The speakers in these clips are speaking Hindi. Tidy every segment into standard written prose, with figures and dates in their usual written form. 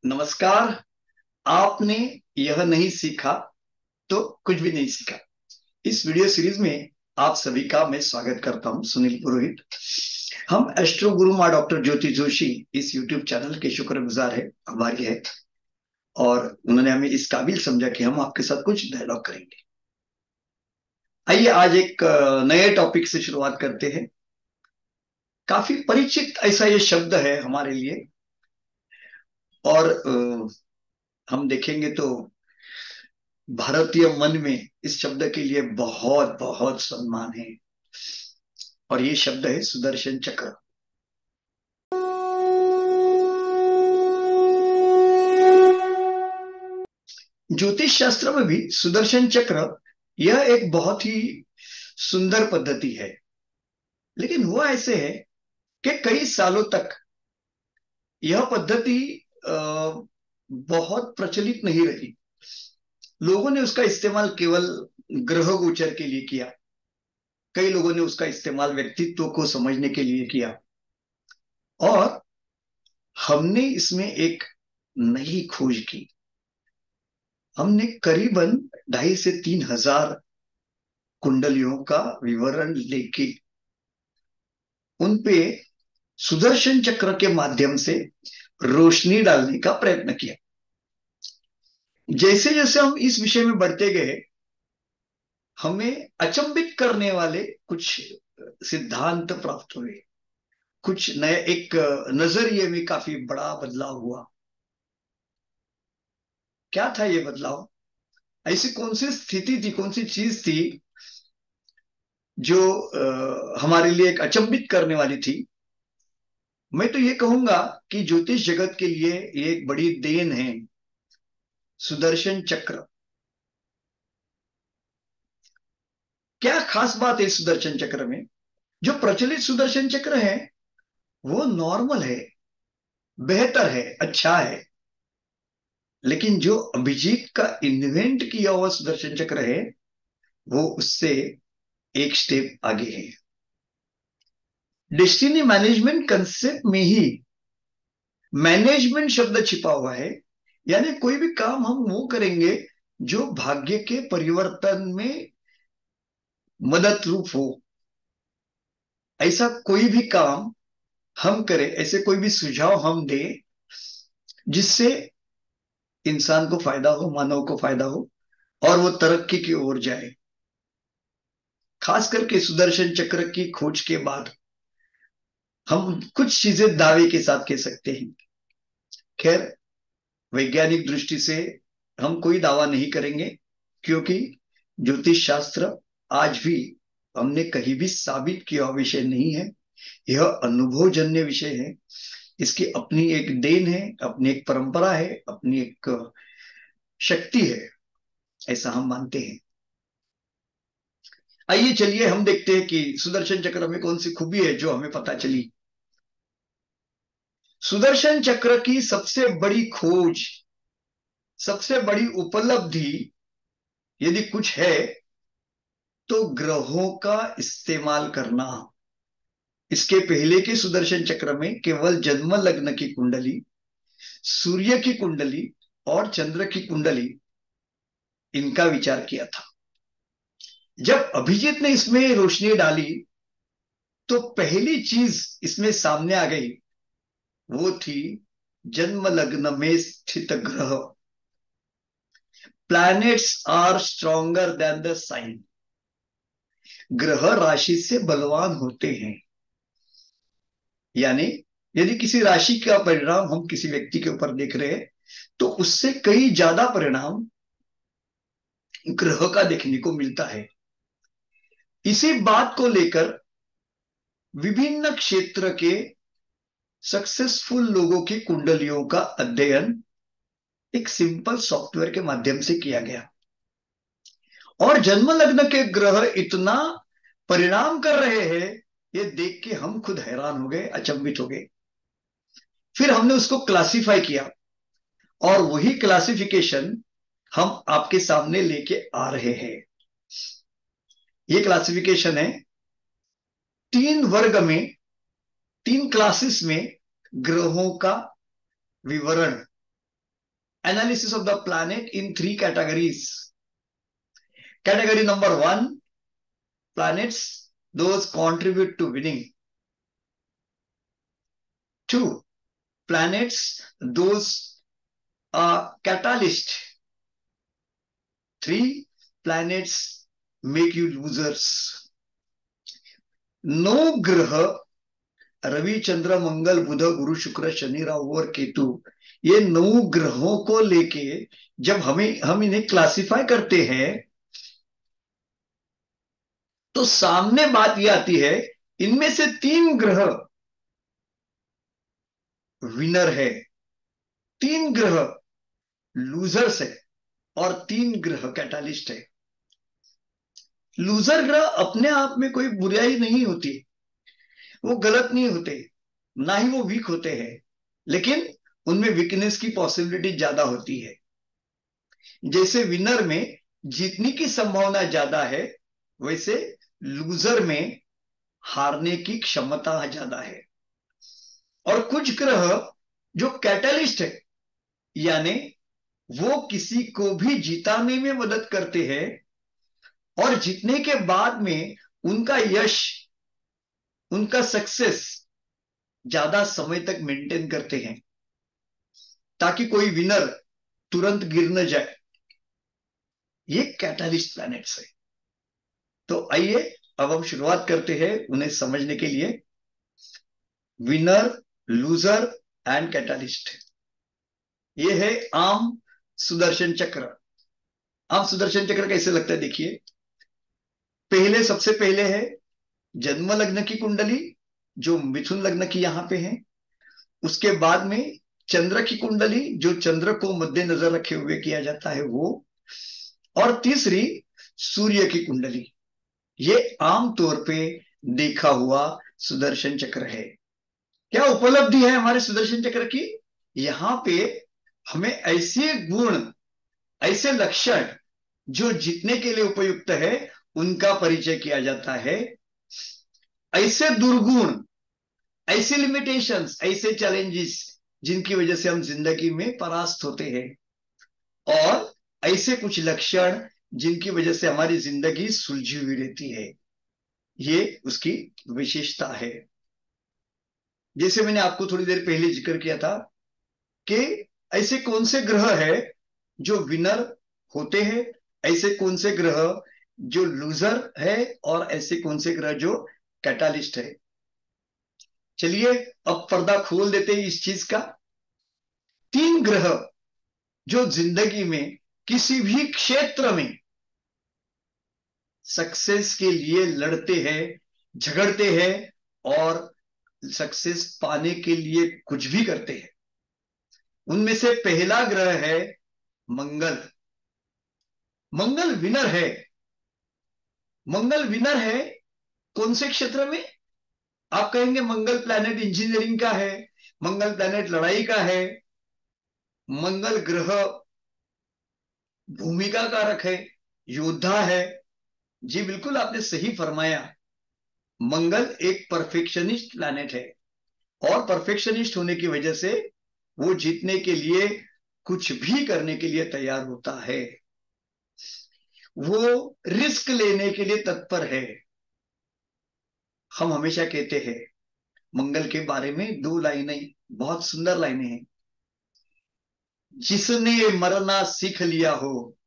नमस्कार। आपने यह नहीं सीखा तो कुछ भी नहीं सीखा। इस वीडियो सीरीज में आप सभी का मैं स्वागत करता हूं, सुनील पुरोहित। हम एस्ट्रो गुरु माँ डॉक्टर ज्योति जोशी इस यूट्यूब चैनल के शुक्रगुजार है, आभारी है। और उन्होंने हमें इस काबिल समझा कि हम आपके साथ कुछ डायलॉग करेंगे। आइए आज एक नए टॉपिक से शुरुआत करते हैं। काफी परिचित ऐसा ये शब्द है हमारे लिए। और हम देखेंगे तो भारतीय मन में इस शब्द के लिए बहुत बहुत सम्मान है। और ये शब्द है सुदर्शन चक्र। ज्योतिष शास्त्र में भी सुदर्शन चक्र यह एक बहुत ही सुंदर पद्धति है। लेकिन हुआ ऐसे है कि कई सालों तक यह पद्धति अ, बहुत प्रचलित नहीं रही। लोगों ने उसका इस्तेमाल केवल ग्रह गोचर के लिए किया। कई लोगों ने उसका इस्तेमाल व्यक्तित्व को समझने के लिए किया। और हमने इसमें एक नई खोज की। हमने करीबन 2,500 से 3,000 कुंडलियों का विवरण लेके उन पे सुदर्शन चक्र के माध्यम से रोशनी डालने का प्रयत्न किया। जैसे जैसे हम इस विषय में बढ़ते गए, हमें अचंभित करने वाले कुछ सिद्धांत प्राप्त हुए। कुछ नए एक नजरिए में काफी बड़ा बदलाव हुआ। क्या था ये बदलाव? ऐसी कौन सी स्थिति थी, कौन सी चीज थी जो हमारे लिए एक अचंभित करने वाली थी? मैं तो ये कहूंगा कि ज्योतिष जगत के लिए ये एक बड़ी देन है, सुदर्शन चक्र। क्या खास बात है इस सुदर्शन चक्र में? जो प्रचलित सुदर्शन चक्र है वो नॉर्मल है, बेहतर है, अच्छा है। लेकिन जो अभिजीत का इन्वेंट किया हुआ सुदर्शन चक्र है वो उससे एक स्टेप आगे है। डेस्टिनी मैनेजमेंट कंसेप्ट में ही मैनेजमेंट शब्द छिपा हुआ है। यानी कोई भी काम हम वो करेंगे जो भाग्य के परिवर्तन में मदद रूप हो। ऐसा कोई भी काम हम करें, ऐसे कोई भी सुझाव हम दें जिससे इंसान को फायदा हो, मानव को फायदा हो और वो तरक्की की ओर जाए। खास करके सुदर्शन चक्र की खोज के बाद हम कुछ चीजें दावे के साथ कह सकते हैं। खैर, वैज्ञानिक दृष्टि से हम कोई दावा नहीं करेंगे, क्योंकि ज्योतिष शास्त्र आज भी हमने कहीं भी साबित किया हुआ विषय नहीं है। यह अनुभवजन्य विषय है। इसकी अपनी एक देन है, अपनी एक परंपरा है, अपनी एक शक्ति है, ऐसा हम मानते हैं। आइए चलिए हम देखते हैं कि सुदर्शन चक्र में कौन सी खूबी है जो हमें पता चली। सुदर्शन चक्र की सबसे बड़ी खोज, सबसे बड़ी उपलब्धि यदि कुछ है तो ग्रहों का इस्तेमाल करना। इसके पहले के सुदर्शन चक्र में केवल जन्म लग्न की कुंडली, सूर्य की कुंडली और चंद्र की कुंडली, इनका विचार किया था। जब अभिजीत ने इसमें रोशनी डाली तो पहली चीज इसमें सामने आ गई, वो थी जन्म लग्न में स्थित ग्रह। Planets are stronger than the sign. ग्रह राशि से बलवान होते हैं। यानी यदि किसी राशि का परिणाम हम किसी व्यक्ति के ऊपर देख रहे हैं तो उससे कई ज्यादा परिणाम ग्रह का देखने को मिलता है। इसी बात को लेकर विभिन्न क्षेत्र के सक्सेसफुल लोगों की कुंडलियों का अध्ययन एक सिंपल सॉफ्टवेयर के माध्यम से किया गया। और जन्म लग्न के ग्रह इतना परिणाम कर रहे हैं, ये देख के हम खुद हैरान हो गए, अचंभित हो गए। फिर हमने उसको क्लासिफाई किया और वही क्लासिफिकेशन हम आपके सामने लेके आ रहे हैं। ये क्लासिफिकेशन है 3 वर्ग में, 3 क्लासेस में ग्रहों का विवरण। analysis of the planet in three categories. Category number one, planets, those contribute to winning. Two, planets, those are catalyst. Three, planets make you losers. No ग्रह, रवि चंद्र मंगल बुध गुरु शुक्र शनि राहु और केतु, ये 9 ग्रहों को लेके जब हम इन्हें क्लासिफाई करते हैं तो सामने बात ये आती है, इनमें से 3 ग्रह विनर है, 3 ग्रह लूजर्स है और 3 ग्रह कैटालिस्ट है। लूजर ग्रह अपने आप में कोई बुराई नहीं होती, वो गलत नहीं होते, ना ही वो वीक होते हैं, लेकिन उनमें वीकनेस की पॉसिबिलिटी ज्यादा होती है। जैसे विनर में जीतने की संभावना ज्यादा है, वैसे लूजर में हारने की क्षमता ज्यादा है। और कुछ ग्रह जो कैटलिस्ट है, यानी वो किसी को भी जिताने में मदद करते हैं और जीतने के बाद में उनका यश, उनका सक्सेस ज्यादा समय तक मेंटेन करते हैं, ताकि कोई विनर तुरंत गिर न जाए। ये कैटालिस्ट प्लैनेट्स है। तो आइए अब हम शुरुआत करते हैं उन्हें समझने के लिए। विनर, लूजर एंड कैटालिस्ट, ये है आम सुदर्शन चक्र। आम सुदर्शन चक्र कैसे लगता है देखिए। सबसे पहले है जन्म लग्न की कुंडली, जो मिथुन लग्न की यहां पे है। उसके बाद में चंद्र की कुंडली, जो चंद्र को मद्देनजर रखे हुए किया जाता है वो। और तीसरी सूर्य की कुंडली। ये आमतौर पे देखा हुआ सुदर्शन चक्र है। क्या उपलब्धि है हमारे सुदर्शन चक्र की? यहां पे हमें ऐसे गुण, ऐसे लक्षण जो जीतने के लिए उपयुक्त है, उनका परिचय किया जाता है। ऐसे दुर्गुण, ऐसे लिमिटेशंस, ऐसे चैलेंजेस जिनकी वजह से हम जिंदगी में परास्त होते हैं, और ऐसे कुछ लक्षण जिनकी वजह से हमारी जिंदगी सुलझी हुई रहती है। ये उसकी विशेषता है। जैसे मैंने आपको थोड़ी देर पहले जिक्र किया था कि ऐसे कौन से ग्रह है जो विनर होते हैं, ऐसे कौन से ग्रह जो लूजर है, और ऐसे कौन से ग्रह जो कैटालिस्ट है। चलिए अब पर्दा खोल देते हैं इस चीज का। 3 ग्रह जो जिंदगी में किसी भी क्षेत्र में सक्सेस के लिए लड़ते हैं, झगड़ते हैं और सक्सेस पाने के लिए कुछ भी करते हैं। उनमें से पहला ग्रह है मंगल। मंगल विनर है। मंगल विनर है कौन से क्षेत्र में? आप कहेंगे मंगल प्लैनेट इंजीनियरिंग का है, मंगल प्लैनेट लड़ाई का है, मंगल ग्रह भूमिका कारक है, योद्धा है। जी बिल्कुल, आपने सही फरमाया। मंगल एक परफेक्शनिस्ट प्लैनेट है, और परफेक्शनिस्ट होने की वजह से वो जीतने के लिए कुछ भी करने के लिए तैयार होता है। वो रिस्क लेने के लिए तत्पर है। हम हमेशा कहते हैं मंगल के बारे में 2 लाइनें, बहुत सुंदर लाइनें हैं। जिसने मरना सीख लिया हो,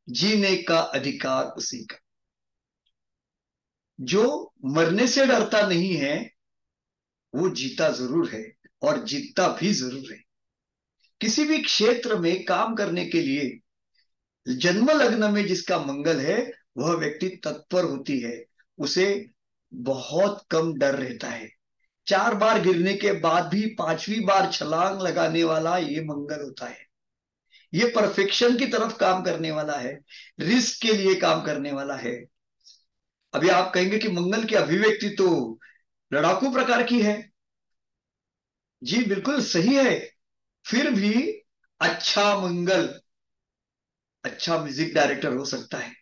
जीने का अधिकार उसी का। जो मरने से डरता नहीं है, वो जीता जरूर है, और जीतता भी जरूर है। किसी भी क्षेत्र में काम करने के लिए जन्म लग्न में जिसका मंगल है, वह व्यक्ति तत्पर होती है। उसे बहुत कम डर रहता है। 4 बार गिरने के बाद भी 5वीं बार छलांग लगाने वाला ये मंगल होता है। ये परफेक्शन की तरफ काम करने वाला है, रिस्क के लिए काम करने वाला है। अभी आप कहेंगे कि मंगल की अभिव्यक्ति तो लड़ाकू प्रकार की है। जी बिल्कुल सही है। फिर भी अच्छा मंगल अच्छा म्यूजिक डायरेक्टर हो सकता है,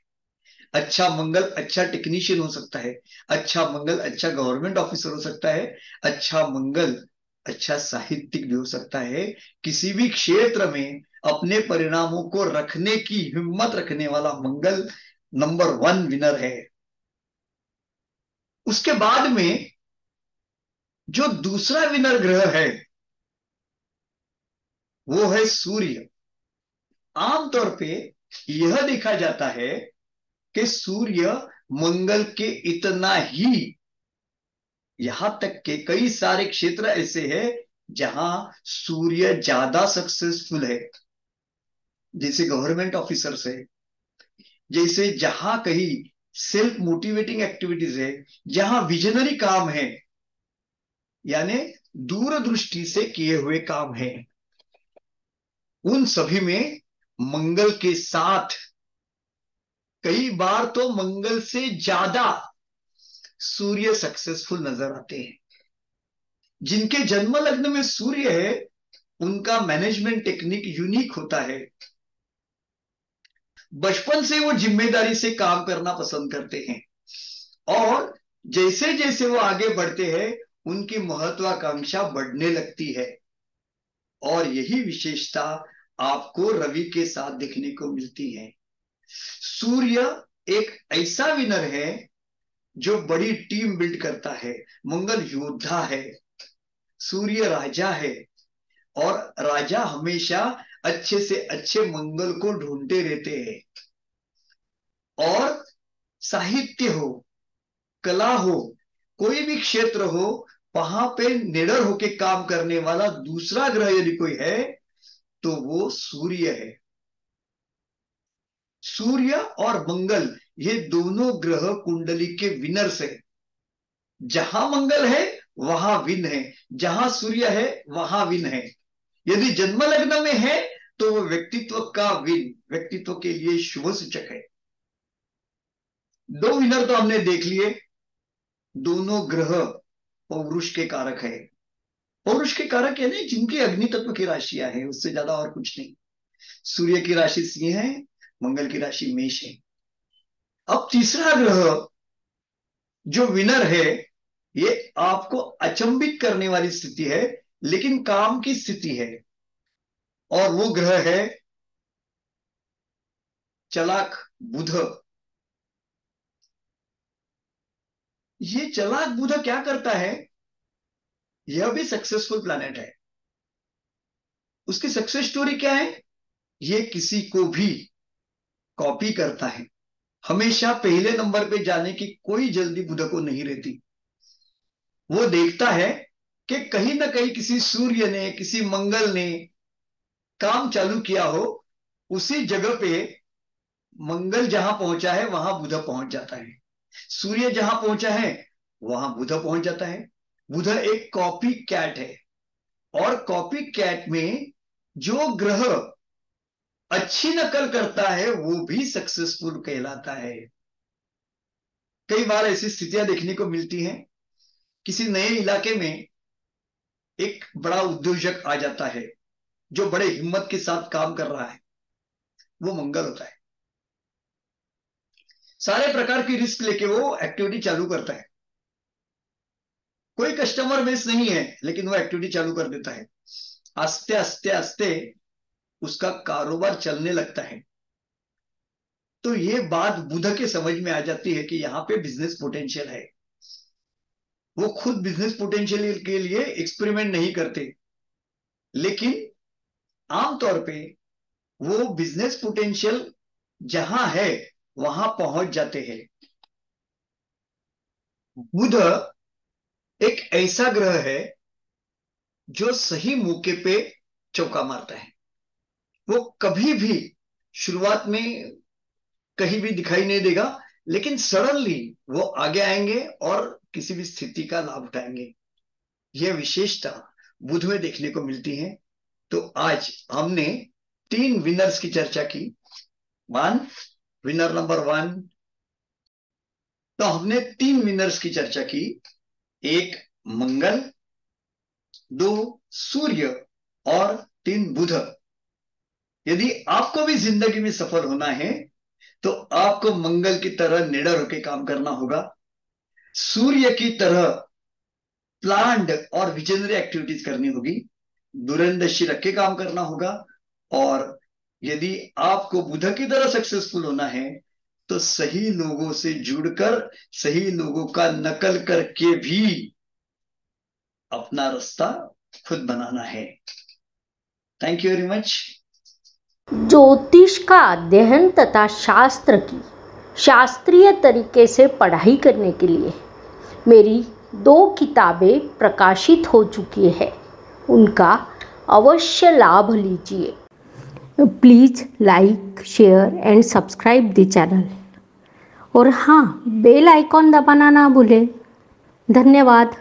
अच्छा मंगल अच्छा टेक्नीशियन हो सकता है, अच्छा मंगल अच्छा गवर्नमेंट ऑफिसर हो सकता है, अच्छा मंगल अच्छा साहित्यिक भी हो सकता है। किसी भी क्षेत्र में अपने परिणामों को रखने की हिम्मत रखने वाला मंगल नंबर 1 विनर है। उसके बाद में जो दूसरा विनर ग्रह है वो है सूर्य। आमतौर पे यह देखा जाता है कि सूर्य मंगल के इतना ही, यहां तक के कई सारे क्षेत्र ऐसे हैं जहां सूर्य ज्यादा सक्सेसफुल है, जैसे गवर्नमेंट ऑफिसर्स है, जैसे जहां कहीं सेल्फ मोटिवेटिंग एक्टिविटीज है, जहां विजनरी काम है, यानी दूरदृष्टि से किए हुए काम है, उन सभी में मंगल के साथ, कई बार तो मंगल से ज्यादा सूर्य सक्सेसफुल नजर आते हैं। जिनके जन्म लग्न में सूर्य है उनका मैनेजमेंट टेक्निक यूनिक होता है। बचपन से वो जिम्मेदारी से काम करना पसंद करते हैं, और जैसे जैसे वो आगे बढ़ते हैं उनकी महत्वाकांक्षा बढ़ने लगती है। और यही विशेषता आपको रवि के साथ देखने को मिलती है। सूर्य एक ऐसा विनर है जो बड़ी टीम बिल्ड करता है। मंगल योद्धा है, सूर्य राजा है, और राजा हमेशा अच्छे से अच्छे मंगल को ढूंढते रहते हैं। और साहित्य हो, कला हो, कोई भी क्षेत्र हो, वहां पे निडर होके काम करने वाला दूसरा ग्रह यदि कोई है तो वो सूर्य है। सूर्य और मंगल ये दोनों ग्रह कुंडली के विनर्स है। जहां मंगल है वहां विन है, जहां सूर्य है वहां विन है। यदि जन्म लग्न में है तो वो व्यक्तित्व का विन, व्यक्तित्व के लिए शुभ सूचक है। दो विनर तो हमने देख लिए। दोनों ग्रह पौरुष के कारक है। पौरुष के कारक यानी जिनकी अग्नि तत्व की राशियां हैं, उससे ज्यादा और कुछ नहीं। सूर्य की राशि सिंह है, मंगल की राशि मेष है। अब तीसरा ग्रह जो विनर है, ये आपको अचंभित करने वाली स्थिति है, लेकिन काम की स्थिति है। और वो ग्रह है चलाक बुध। ये चलाक बुध क्या करता है? यह भी सक्सेसफुल प्लैनेट है। उसकी सक्सेस स्टोरी क्या है? ये किसी को भी कॉपी करता है। हमेशा पहले नंबर पे जाने की कोई जल्दी बुध को नहीं रहती। वो देखता है कि कहीं ना कहीं किसी सूर्य ने, किसी मंगल ने काम चालू किया हो, उसी जगह पे मंगल जहां पहुंचा है वहां बुध पहुंच जाता है। सूर्य जहां पहुंचा है वहां बुध पहुंच जाता है। बुध एक कॉपी कैट है, और कॉपी कैट में जो ग्रह अच्छी नकल करता है वो भी सक्सेसफुल कहलाता है। कई बार ऐसी स्थितियां देखने को मिलती हैं। किसी नए इलाके में एक बड़ा उद्योजक आ जाता है जो बड़े हिम्मत के साथ काम कर रहा है, वो मंगल होता है। सारे प्रकार की रिस्क लेके वो एक्टिविटी चालू करता है। कोई कस्टमर बेस नहीं है लेकिन वो एक्टिविटी चालू कर देता है। आस्ते आस्ते आस्ते उसका कारोबार चलने लगता है। तो ये बात बुध के समझ में आ जाती है कि यहाँ पे बिजनेस पोटेंशियल है। वो खुद बिजनेस पोटेंशियल के लिए एक्सपेरिमेंट नहीं करते, लेकिन आमतौर पे वो बिजनेस पोटेंशियल जहां है वहां पहुंच जाते हैं। बुध एक ऐसा ग्रह है जो सही मौके पे चौका मारता है। वो कभी भी शुरुआत में कहीं भी दिखाई नहीं देगा, लेकिन सडनली वो आगे आएंगे और किसी भी स्थिति का लाभ उठाएंगे। यह विशेषता बुध में देखने को मिलती है। तो आज हमने 3 विनर्स की चर्चा की। One, winner number 1। तो हमने 3 विनर्स की चर्चा की। एक मंगल, 2 सूर्य, और 3 बुध। यदि आपको भी जिंदगी में सफल होना है तो आपको मंगल की तरह निडर होकर काम करना होगा, सूर्य की तरह प्लान्ड और विजनरी एक्टिविटीज करनी होगी, दूरंदेशी रख के काम करना होगा। और यदि आपको बुद्ध की तरह सक्सेसफुल होना है तो सही लोगों से जुड़कर, सही लोगों का नकल करके भी अपना रास्ता खुद बनाना है। Thank you very much. ज्योतिष का अध्ययन तथा शास्त्र की शास्त्रीय तरीके से पढ़ाई करने के लिए मेरी 2 किताबें प्रकाशित हो चुकी है, उनका अवश्य लाभ लीजिए। Please like, share and subscribe the channel. और हाँ, बेल आइकॉन दबाना ना भूलें। धन्यवाद।